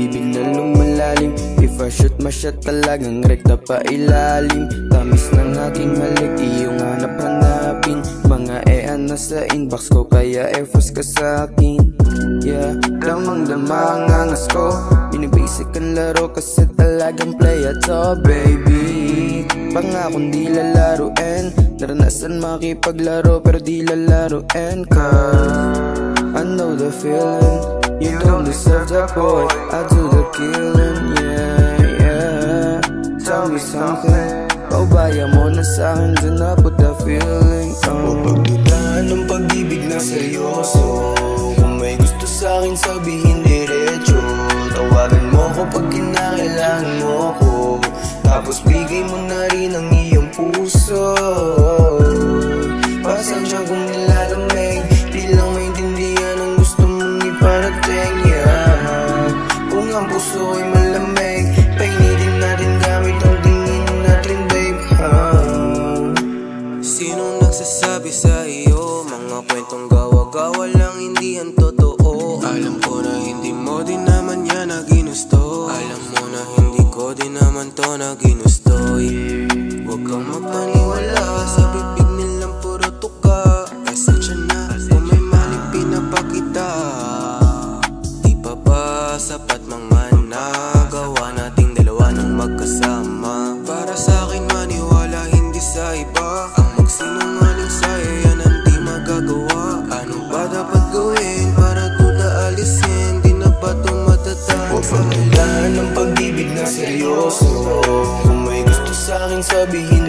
pag-ibig na lumalalim. If I shoot, ma-shot talagang rekta pa ilalim. Tamis ng aking halik, iyong hanap-hanapin. Mga nasa inbox ko, kaya Force ka sa'kin. Yeah, damang-dama ang angas ko. Binibasic ang laro kasi talagang play to, baby. Pangakong di lalaruin, naranasan makipaglaro pero di lalaruin. Cause I know the feeling, you don't deserve that boy, I do the killing, yeah, yeah. Tell me something, paubaya mo na sa'kin, dyan na put the feeling. Huwag pagdudahan ng pag-ibig na seryoso. Kung may gusto sa'kin sabihin diretso. Tawagan mo ko pag kinakailangan mo ko, tapos bigay mo na rin ang iyong puso. Pasensya kung nilalamig, di lang maintindihan ang gusto mong iparating, yeah. Kung ang puso ay malamig, painitin natin gamit ang tingin natin, babe, Sinong nagsasabi sa iyo? Mga kwentong gawa-gawa lang, hindi ang totoo. Alam ko na hindi mo din naman yan na ginusto. Alam mo na hindi ko din naman to na ginusto, yeah. Huwag kang magpaniwala sa bibig nilang puro tuka. Pasensya na kung may maling pinapakita. Di pa ba sapat mga nagawa nating dalawa ng magkasama? Para sa akin maniwala, hindi sa iba. Ang magsinungaling sa'yo yan ang di magagawa. Ano ba dapat gawin para duda alisin? Di na ba ito matatapos? Huwag pagdudahan ng pag-ibig na seryoso. Kung may gusto sa'kin sabihin